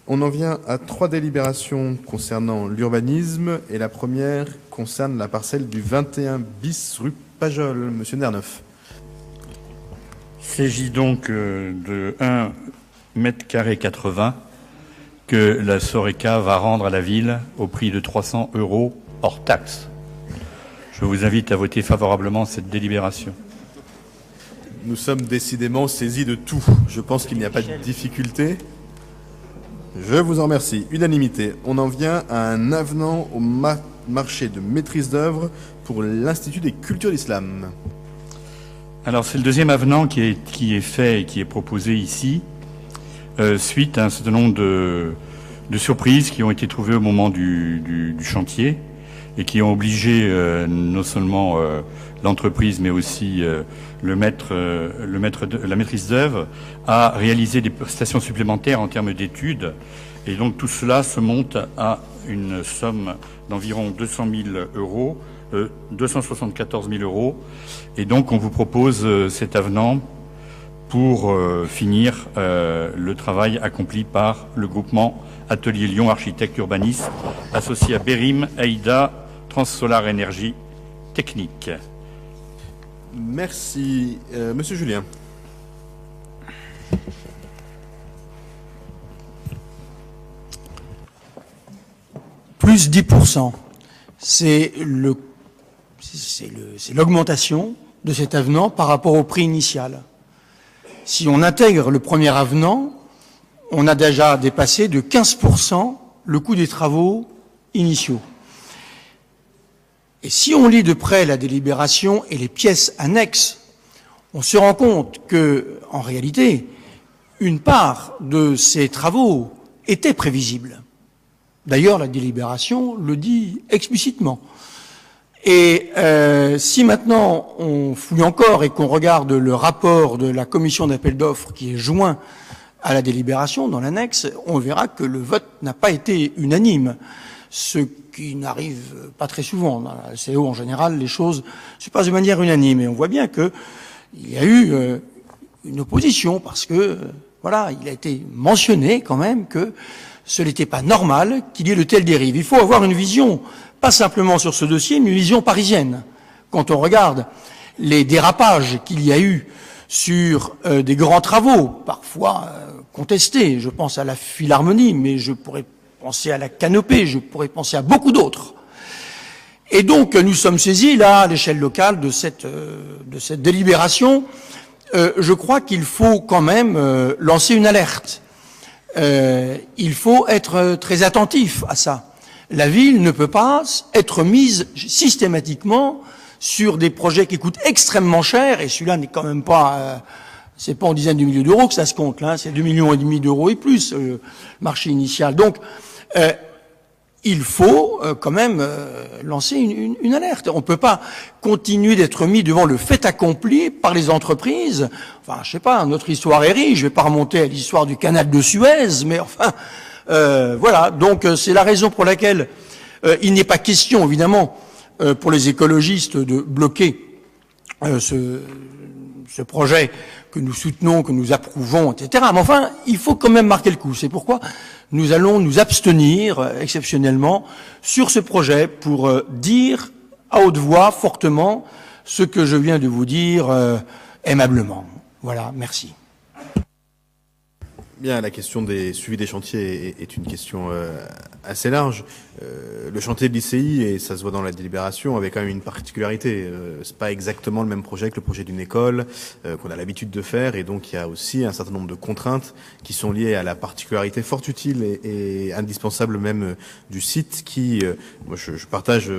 On en vient à 3 délibérations concernant l'urbanisme, et la première concerne la parcelle du 21 bis rue Pajol. Monsieur Nerneuf. Il s'agit donc de 1 mètre carré 80 que la Soreca va rendre à la ville au prix de 300 € hors taxe. Je vous invite à voter favorablement cette délibération. Nous sommes décidément saisis de tout. Je pense qu'il n'y a pas de difficulté. Je vous en remercie. Unanimité. On en vient à un avenant au marché de maîtrise d'œuvre pour l'Institut des cultures d'islam. Alors c'est le deuxième avenant qui est fait et qui est proposé ici, suite à un certain nombre de surprises qui ont été trouvées au moment du chantier et qui ont obligé non seulement l'entreprise mais aussi la maîtrise d'œuvre à réaliser des prestations supplémentaires en termes d'études. Et donc tout cela se monte à une somme d'environ 200 000 €, 274 000 €. Et donc on vous propose cet avenant pour finir le travail accompli par le groupement Atelier Lyon Architecte Urbaniste associé à Bérim, Aïda, Transsolar Énergie Technique. Merci. Monsieur Julien. Plus 10%. C'est l'augmentation de cet avenant par rapport au prix initial. Si on intègre le premier avenant, on a déjà dépassé de 15% le coût des travaux initiaux. Et si on lit de près la délibération et les pièces annexes, on se rend compte que, en réalité, une part de ces travaux était prévisible. D'ailleurs, la délibération le dit explicitement. Et si maintenant on fouille encore et qu'on regarde le rapport de la commission d'appel d'offres qui est joint à la délibération dans l'annexe, on verra que le vote n'a pas été unanime, ce qui n'arrive pas très souvent. Dans la CO, en général, les choses se passent de manière unanime. Et on voit bien qu'il y a eu une opposition parce que, voilà, il a été mentionné quand même que ce n'était pas normal qu'il y ait de telles dérives. Il faut avoir une vision, pas simplement sur ce dossier, mais une vision parisienne. Quand on regarde les dérapages qu'il y a eu sur des grands travaux, parfois contestés, je pense à la Philharmonie, mais je pourrais penser à la Canopée, je pourrais penser à beaucoup d'autres. Et donc, nous sommes saisis, là, à l'échelle locale, de cette délibération. Je crois qu'il faut quand même lancer une alerte. Il faut être très attentif à ça. La ville ne peut pas être mise systématiquement sur des projets qui coûtent extrêmement cher, et celui-là n'est quand même pas, c'est pas en dizaines de milliers d'euros que ça se compte, là, c'est 2,5 millions d'euros et plus, le marché initial. Donc, il faut quand même lancer une alerte. On ne peut pas continuer d'être mis devant le fait accompli par les entreprises. Enfin, je sais pas, notre histoire est riche, je vais pas remonter à l'histoire du canal de Suez, mais enfin, voilà. Donc, c'est la raison pour laquelle il n'est pas question, évidemment, pour les écologistes de bloquer ce projet que nous soutenons, que nous approuvons, etc. Mais enfin, il faut quand même marquer le coup. C'est pourquoi nous allons nous abstenir exceptionnellement sur ce projet pour dire à haute voix, fortement, ce que je viens de vous dire aimablement. Voilà, merci. Bien, la question des suivis des chantiers est une question assez large. Le chantier de l'ICI, et ça se voit dans la délibération, avait quand même une particularité. C'est pas exactement le même projet que le projet d'une école qu'on a l'habitude de faire, et donc il y a aussi un certain nombre de contraintes qui sont liées à la particularité fort utile et indispensable même du site qui, moi je partage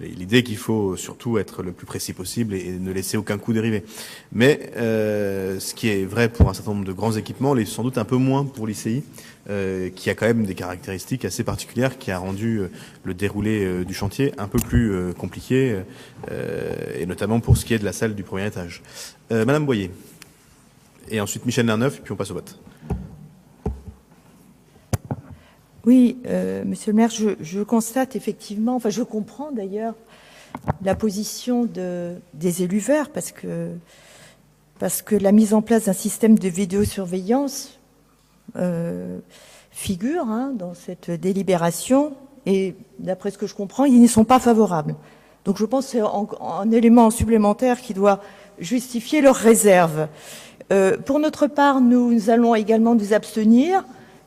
l'idée qu'il faut surtout être le plus précis possible et ne laisser aucun coup dériver. Mais ce qui est vrai pour un certain nombre de grands équipements l'est sans doute un peu moins pour l'ICI, qui a quand même des caractéristiques assez particulières, qui a rendu le déroulé du chantier un peu plus compliqué, et notamment pour ce qui est de la salle du premier étage. Madame Boyer, et ensuite Michel Nerneuf, puis on passe au vote. Oui, monsieur le maire, je constate effectivement, enfin je comprends d'ailleurs la position des élus verts, parce que la mise en place d'un système de vidéosurveillance, figurent dans cette délibération, et d'après ce que je comprends, ils n'y sont pas favorables. Donc je pense que c'est un élément supplémentaire qui doit justifier leur réserve. Pour notre part, nous allons également nous abstenir,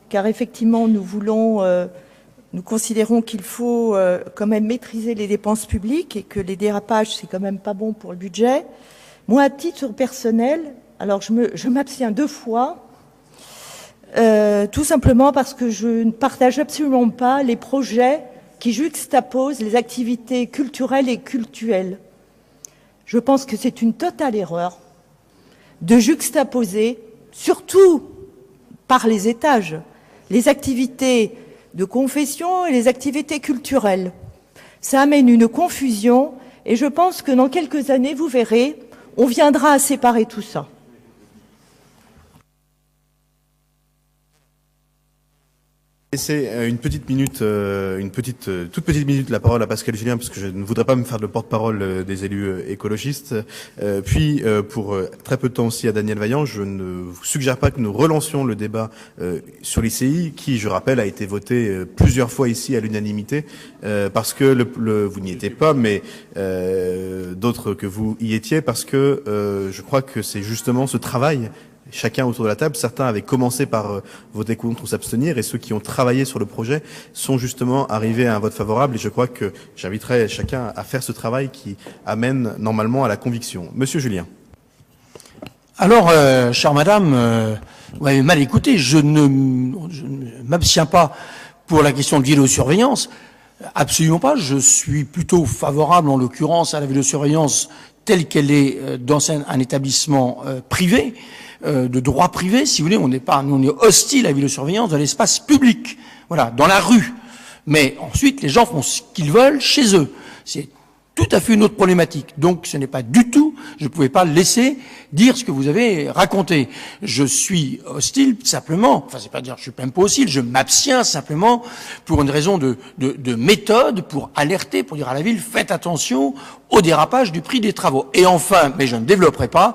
car effectivement, nous considérons qu'il faut quand même maîtriser les dépenses publiques et que les dérapages, c'est quand même pas bon pour le budget. Moi, à titre personnel, alors je m'abstiens 2 fois, tout simplement parce que je ne partage absolument pas les projets qui juxtaposent les activités culturelles et cultuelles. Je pense que c'est une totale erreur de juxtaposer, surtout par les étages, les activités de confession et les activités culturelles. Ça amène une confusion et je pense que dans quelques années, vous verrez, on viendra à séparer tout ça. Laissez une petite minute, toute petite minute la parole à Pascal Julien, parce que je ne voudrais pas me faire le porte-parole des élus écologistes. Puis, pour très peu de temps aussi à Daniel Vaillant, je ne vous suggère pas que nous relancions le débat sur l'ICI, qui, je rappelle, a été voté plusieurs fois ici à l'unanimité, parce que vous n'y étiez pas, mais d'autres que vous y étiez, parce que je crois que c'est justement ce travail. Chacun autour de la table, certains avaient commencé par voter contre ou s'abstenir, et ceux qui ont travaillé sur le projet sont justement arrivés à un vote favorable, et je crois que j'inviterai chacun à faire ce travail qui amène normalement à la conviction. Monsieur Julien. Alors, chère madame, vous m'avez mal écouté, je ne m'abstiens pas pour la question de vidéosurveillance, absolument pas, je suis plutôt favorable en l'occurrence à la vidéosurveillance telle qu'elle est dans un établissement privé, de droit privé, si vous voulez, on est hostile à la vidéosurveillance dans l'espace public, voilà, dans la rue. Mais ensuite, les gens font ce qu'ils veulent chez eux. C'est tout à fait une autre problématique. Donc, ce n'est pas du tout, je ne pouvais pas laisser dire ce que vous avez raconté. Je suis hostile, simplement, enfin, c'est pas dire, je suis même pas hostile, je m'abstiens simplement pour une raison de méthode, pour alerter, pour dire à la ville, faites attention au dérapage du prix des travaux. Et enfin, mais je ne développerai pas,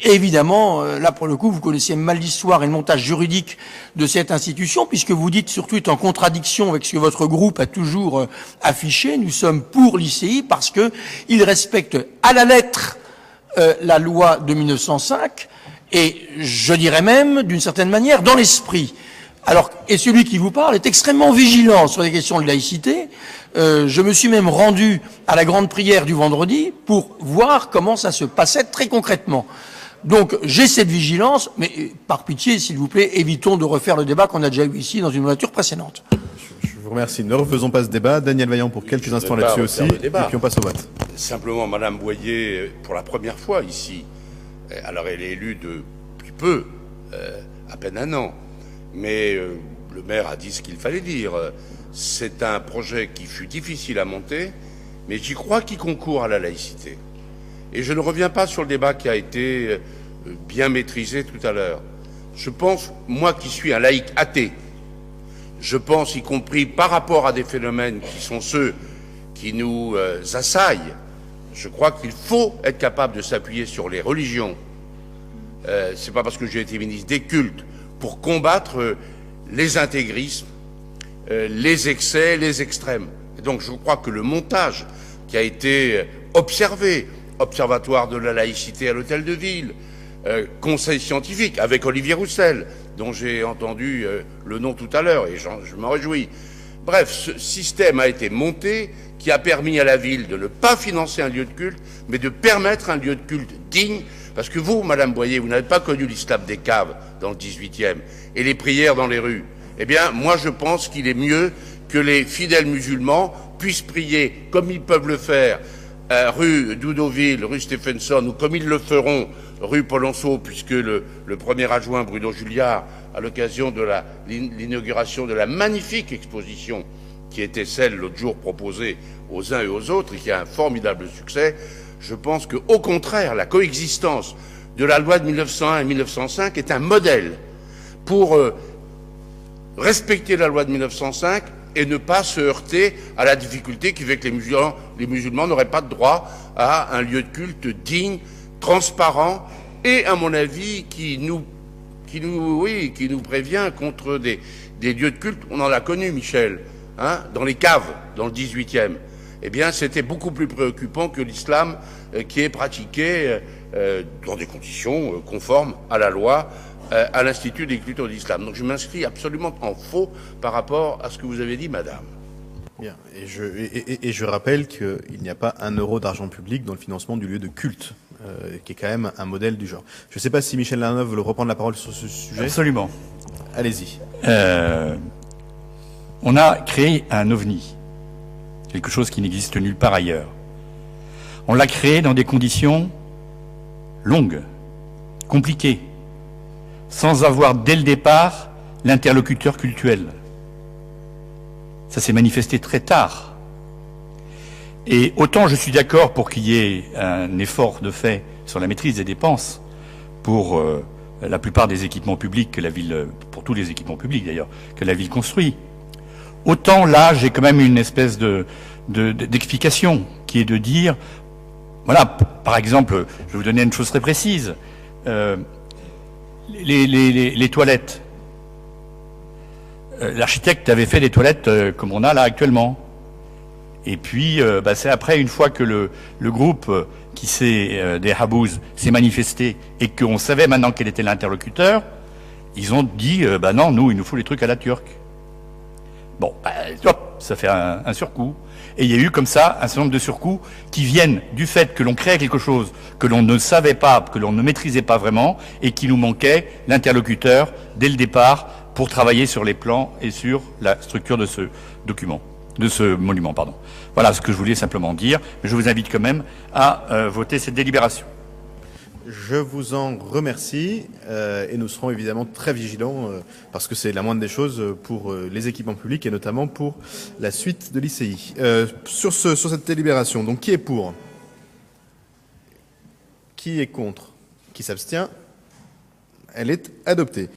évidemment, là pour le coup, vous connaissez mal l'histoire et le montage juridique de cette institution, puisque vous dites surtout en contradiction avec ce que votre groupe a toujours affiché. Nous sommes pour l'ICI parce que il respecte à la lettre la loi de 1905 et je dirais même d'une certaine manière dans l'esprit. Alors, et celui qui vous parle est extrêmement vigilant sur les questions de laïcité. Je me suis même rendu à la grande prière du vendredi pour voir comment ça se passait très concrètement. Donc, j'ai cette vigilance, mais par pitié, s'il vous plaît, évitons de refaire le débat qu'on a déjà eu ici dans une nature précédente. Je vous remercie. Ne refaisons pas ce débat. Daniel Vaillant pour quelques instants là-dessus aussi, et puis on passe au vote. Simplement, Madame Boyer, pour la première fois ici, alors elle est élue depuis peu, à peine 1 an, mais le maire a dit ce qu'il fallait dire. C'est un projet qui fut difficile à monter, mais j'y crois qu'il concourt à la laïcité. Et je ne reviens pas sur le débat qui a été bien maîtrisé tout à l'heure. Je pense, moi qui suis un laïc athée, je pense, y compris par rapport à des phénomènes qui sont ceux qui nous assaillent, je crois qu'il faut être capable de s'appuyer sur les religions. C'est pas parce que j'ai été ministre des cultes pour combattre les intégrismes, les excès, les extrêmes. Et donc je crois que le montage qui a été observé, Observatoire de la laïcité à l'Hôtel de Ville, Conseil scientifique avec Olivier Roussel, dont j'ai entendu le nom tout à l'heure et je m'en réjouis. Bref, ce système a été monté qui a permis à la ville de ne pas financer un lieu de culte, mais de permettre un lieu de culte digne, parce que vous, Madame Boyer, vous n'avez pas connu l'islam des caves dans le 18e et les prières dans les rues. Eh bien, moi je pense qu'il est mieux que les fidèles musulmans puissent prier comme ils peuvent le faire rue Doudoville, rue Stephenson, ou comme ils le feront rue Polonceau, puisque le premier adjoint Bruno Julliard, à l'occasion de l'inauguration de la magnifique exposition qui était celle l'autre jour proposée aux uns et aux autres, et qui a un formidable succès, je pense que, au contraire, la coexistence de la loi de 1901 et 1905 est un modèle pour respecter la loi de 1905 et ne pas se heurter à la difficulté qui fait que les musulmans n'auraient pas de droit à un lieu de culte digne, transparent et, à mon avis, qui nous qui nous prévient contre des lieux de culte. On en a connu, Michel, hein, dans les caves, dans le 18e. Eh bien, c'était beaucoup plus préoccupant que l'islam qui est pratiqué dans des conditions conformes à la loi, à l'Institut des cultures d'islam. Donc je m'inscris absolument en faux par rapport à ce que vous avez dit, madame. Bien. Et je rappelle qu'il n'y a pas un euro d'argent public dans le financement du lieu de culte, qui est quand même un modèle du genre. Je ne sais pas si Michel Larnov veut reprendre la parole sur ce sujet. Absolument. Allez-y. On a créé un ovni, quelque chose qui n'existe nulle part ailleurs. On l'a créé dans des conditions longues, compliquées, sans avoir dès le départ l'interlocuteur cultuel. Ça s'est manifesté très tard. Et autant je suis d'accord pour qu'il y ait un effort de fait sur la maîtrise des dépenses pour la plupart des équipements publics que la ville, pour tous les équipements publics d'ailleurs, que la ville construit. Autant là, j'ai quand même une espèce d'explication qui est de dire, voilà, par exemple, je vais vous donner une chose très précise, les toilettes. L'architecte avait fait des toilettes comme on a là actuellement. Et puis, c'est après, une fois que le groupe des Habous s'est manifesté et qu'on savait maintenant quel était l'interlocuteur, ils ont dit, non, nous, il nous faut les trucs à la turque. Bon, hop, ça fait un surcoût. Et il y a eu comme ça un certain nombre de surcoûts qui viennent du fait que l'on créait quelque chose que l'on ne savait pas, que l'on ne maîtrisait pas vraiment, et qui nous manquait l'interlocuteur dès le départ pour travailler sur les plans et sur la structure de ce document, de ce monument, pardon. Voilà ce que je voulais simplement dire, mais je vous invite quand même à voter cette délibération. Je vous en remercie et nous serons évidemment très vigilants parce que c'est la moindre des choses pour les équipements publics et notamment pour la suite de l'ICI. Sur cette délibération, donc qui est pour? Qui est contre? Qui s'abstient? Elle est adoptée.